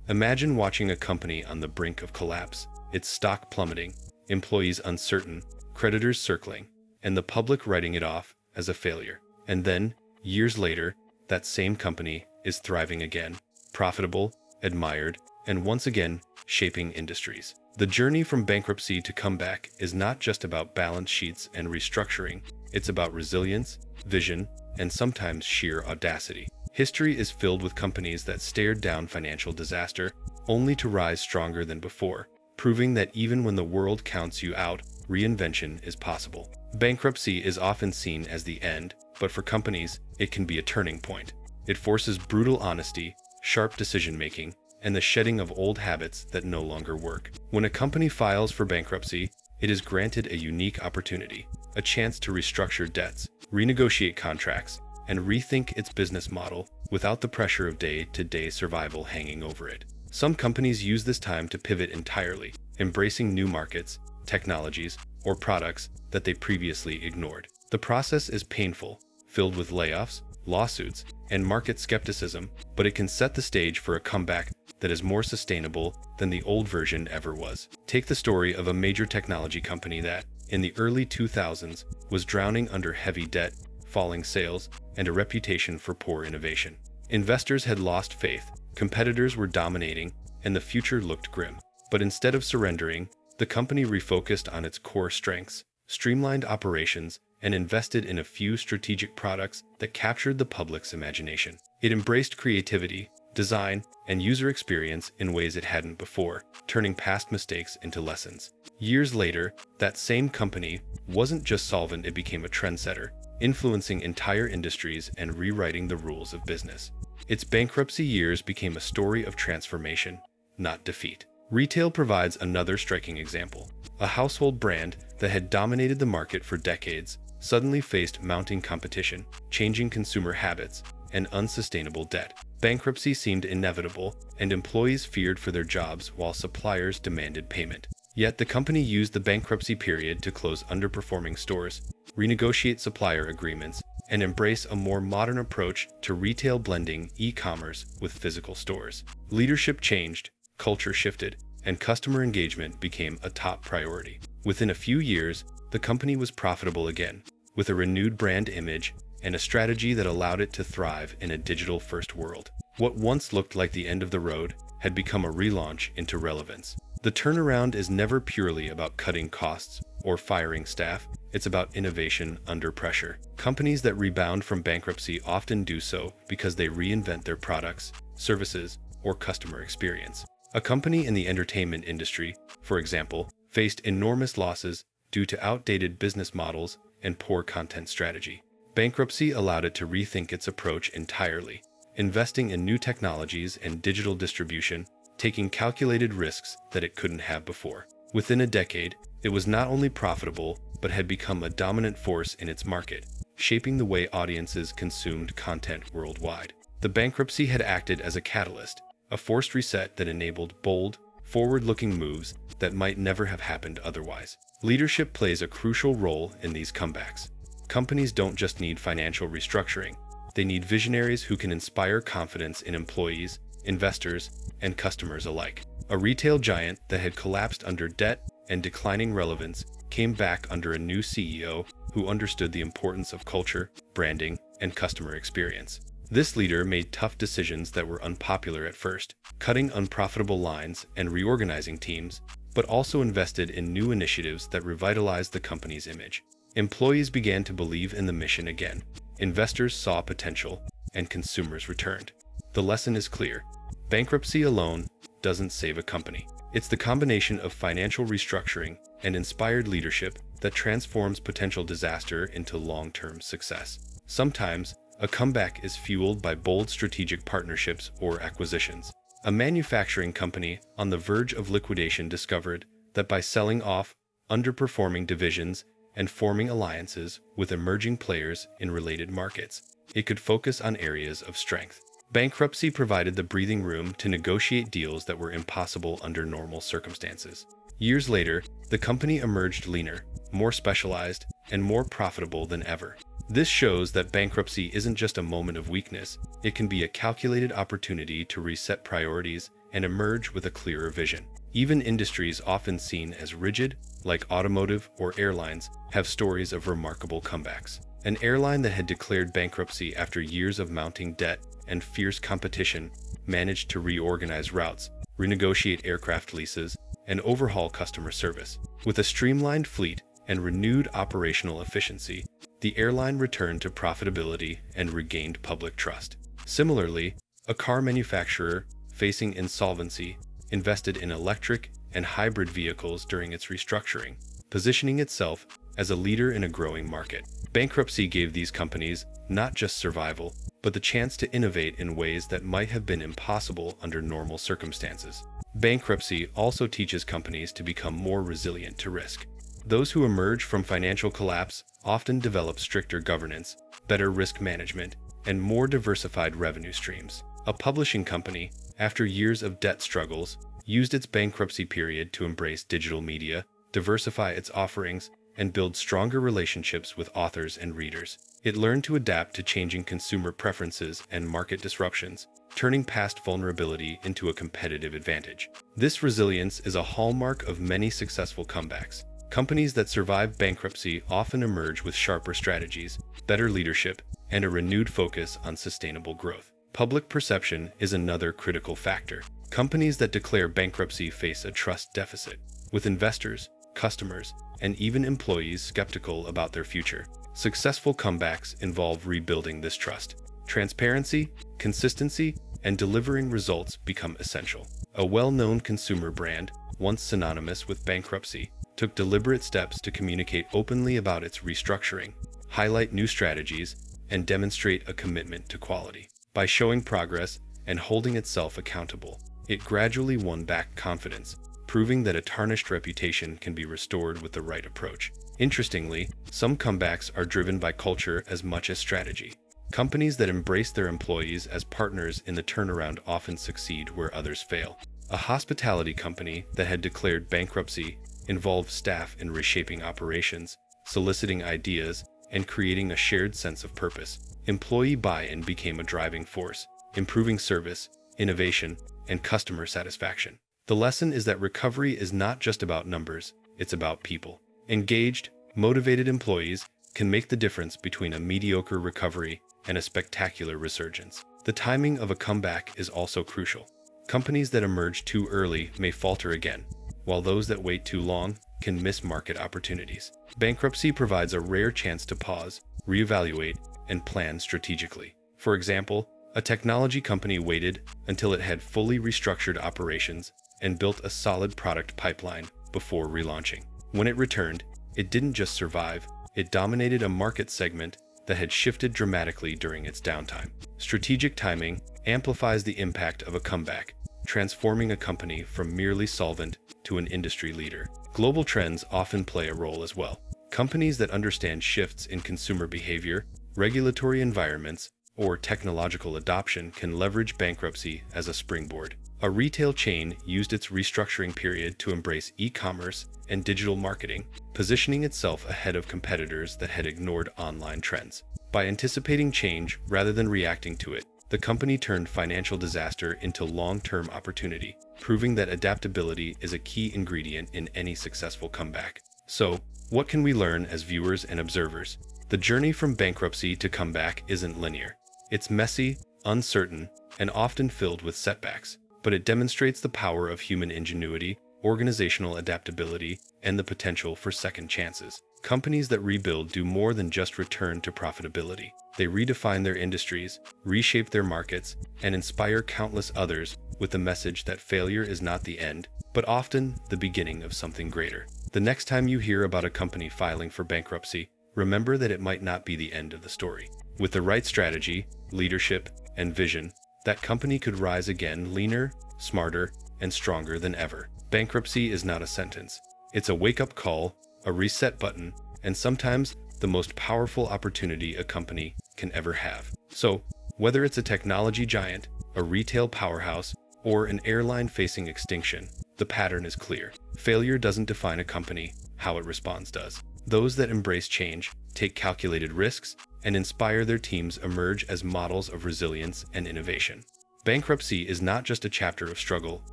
Imagine watching a company on the brink of collapse, its stock plummeting, employees uncertain, creditors circling, and the public writing it off as a failure. And then, years later, that same company is thriving again, profitable, admired, and once again, shaping industries. The journey from bankruptcy to comeback is not just about balance sheets and restructuring, it's about resilience, vision, and sometimes sheer audacity. History is filled with companies that stared down financial disaster, only to rise stronger than before, proving that even when the world counts you out, reinvention is possible. Bankruptcy is often seen as the end, but for companies, it can be a turning point. It forces brutal honesty, sharp decision-making, and the shedding of old habits that no longer work. When a company files for bankruptcy, it is granted a unique opportunity, a chance to restructure debts, renegotiate contracts, and rethink its business model without the pressure of day-to-day survival hanging over it. Some companies use this time to pivot entirely, embracing new markets, technologies, or products that they previously ignored. The process is painful, filled with layoffs, lawsuits, and market skepticism, but it can set the stage for a comeback that is more sustainable than the old version ever was. Take the story of a major technology company that, in the early 2000s, was drowning under heavy debt, falling sales, and a reputation for poor innovation. Investors had lost faith, competitors were dominating, and the future looked grim. But instead of surrendering, the company refocused on its core strengths, streamlined operations, and invested in a few strategic products that captured the public's imagination. It embraced creativity, design, and user experience in ways it hadn't before, turning past mistakes into lessons. Years later, that same company wasn't just solvent, it became a trendsetter, influencing entire industries and rewriting the rules of business. Its bankruptcy years became a story of transformation, not defeat. Retail provides another striking example. A household brand that had dominated the market for decades suddenly faced mounting competition, changing consumer habits, and unsustainable debt. Bankruptcy seemed inevitable, and employees feared for their jobs while suppliers demanded payment. Yet the company used the bankruptcy period to close underperforming stores, renegotiate supplier agreements, and embrace a more modern approach to retail, blending e-commerce with physical stores. Leadership changed, culture shifted, and customer engagement became a top priority. Within a few years, the company was profitable again, with a renewed brand image and a strategy that allowed it to thrive in a digital-first world. What once looked like the end of the road had become a relaunch into relevance. The turnaround is never purely about cutting costs or firing staff, it's about innovation under pressure. Companies that rebound from bankruptcy often do so because they reinvent their products, services, or customer experience. A company in the entertainment industry, for example, faced enormous losses due to outdated business models and poor content strategy. Bankruptcy allowed it to rethink its approach entirely, investing in new technologies and digital distribution, taking calculated risks that it couldn't have before. Within a decade, it was not only profitable, but had become a dominant force in its market, shaping the way audiences consumed content worldwide. The bankruptcy had acted as a catalyst, a forced reset that enabled bold, forward-looking moves that might never have happened otherwise. Leadership plays a crucial role in these comebacks. Companies don't just need financial restructuring, they need visionaries who can inspire confidence in employees, investors, and customers alike. A retail giant that had collapsed under debt and declining relevance came back under a new CEO who understood the importance of culture, branding, and customer experience. This leader made tough decisions that were unpopular at first, cutting unprofitable lines and reorganizing teams, but also invested in new initiatives that revitalized the company's image. Employees began to believe in the mission again, investors saw potential, and consumers returned. The lesson is clear: bankruptcy alone doesn't save a company. It's the combination of financial restructuring and inspired leadership that transforms potential disaster into long-term success. Sometimes, a comeback is fueled by bold strategic partnerships or acquisitions. A manufacturing company on the verge of liquidation discovered that by selling off underperforming divisions and forming alliances with emerging players in related markets, it could focus on areas of strength. Bankruptcy provided the breathing room to negotiate deals that were impossible under normal circumstances. Years later, the company emerged leaner, more specialized, and more profitable than ever. This shows that bankruptcy isn't just a moment of weakness, it can be a calculated opportunity to reset priorities and emerge with a clearer vision. Even industries often seen as rigid, like automotive or airlines, have stories of remarkable comebacks. An airline that had declared bankruptcy after years of mounting debt and fierce competition managed to reorganize routes, renegotiate aircraft leases, and overhaul customer service. With a streamlined fleet and renewed operational efficiency, the airline returned to profitability and regained public trust. Similarly, a car manufacturer facing insolvency invested in electric and hybrid vehicles during its restructuring, positioning itself as a leader in a growing market. Bankruptcy gave these companies not just survival, but the chance to innovate in ways that might have been impossible under normal circumstances. Bankruptcy also teaches companies to become more resilient to risk. Those who emerge from financial collapse often develop stricter governance, better risk management, and more diversified revenue streams. A publishing company, after years of debt struggles, used its bankruptcy period to embrace digital media, diversify its offerings, and build stronger relationships with authors and readers. It learned to adapt to changing consumer preferences and market disruptions, turning past vulnerability into a competitive advantage. This resilience is a hallmark of many successful comebacks. Companies that survive bankruptcy often emerge with sharper strategies, better leadership, and a renewed focus on sustainable growth. Public perception is another critical factor. Companies that declare bankruptcy face a trust deficit, with investors, customers, and even employees skeptical about their future. Successful comebacks involve rebuilding this trust. Transparency, consistency, and delivering results become essential. A well-known consumer brand, once synonymous with bankruptcy, took deliberate steps to communicate openly about its restructuring, highlight new strategies, and demonstrate a commitment to quality. By showing progress and holding itself accountable, it gradually won back confidence, proving that a tarnished reputation can be restored with the right approach. Interestingly, some comebacks are driven by culture as much as strategy. Companies that embrace their employees as partners in the turnaround often succeed where others fail. A hospitality company that had declared bankruptcy involved staff in reshaping operations, soliciting ideas, and creating a shared sense of purpose. Employee buy-in became a driving force, improving service, innovation, and customer satisfaction. The lesson is that recovery is not just about numbers, it's about people. Engaged, motivated employees can make the difference between a mediocre recovery and a spectacular resurgence. The timing of a comeback is also crucial. Companies that emerge too early may falter again, while those that wait too long can miss market opportunities. Bankruptcy provides a rare chance to pause, reevaluate, and plan strategically. For example, a technology company waited until it had fully restructured operations and built a solid product pipeline before relaunching. When it returned, it didn't just survive, it dominated a market segment that had shifted dramatically during its downtime. Strategic timing amplifies the impact of a comeback, transforming a company from merely solvent to an industry leader. Global trends often play a role as well. Companies that understand shifts in consumer behavior, regulatory environments, or technological adoption can leverage bankruptcy as a springboard. A retail chain used its restructuring period to embrace e-commerce and digital marketing, positioning itself ahead of competitors that had ignored online trends. By anticipating change rather than reacting to it, the company turned financial disaster into long-term opportunity, proving that adaptability is a key ingredient in any successful comeback. So, what can we learn as viewers and observers? The journey from bankruptcy to comeback isn't linear. It's messy, uncertain, and often filled with setbacks, but it demonstrates the power of human ingenuity, organizational adaptability, and the potential for second chances. Companies that rebuild do more than just return to profitability. They redefine their industries, reshape their markets, and inspire countless others with the message that failure is not the end, but often the beginning of something greater. The next time you hear about a company filing for bankruptcy, remember that it might not be the end of the story. With the right strategy, leadership, and vision, that company could rise again leaner, smarter, and stronger than ever. Bankruptcy is not a sentence. It's a wake-up call, a reset button, and sometimes the most powerful opportunity a company can ever have. So, whether it's a technology giant, a retail powerhouse, or an airline facing extinction, the pattern is clear. Failure doesn't define a company, how it responds does. Those that embrace change, take calculated risks, and inspire their teams emerge as models of resilience and innovation. Bankruptcy is not just a chapter of struggle,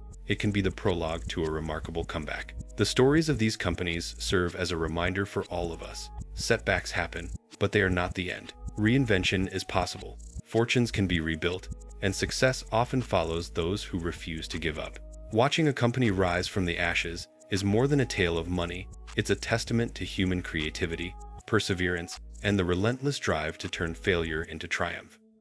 it can be the prologue to a remarkable comeback. The stories of these companies serve as a reminder for all of us. Setbacks happen, but they are not the end. Reinvention is possible, fortunes can be rebuilt, and success often follows those who refuse to give up. Watching a company rise from the ashes is more than a tale of money, it's a testament to human creativity, perseverance, and the relentless drive to turn failure into triumph.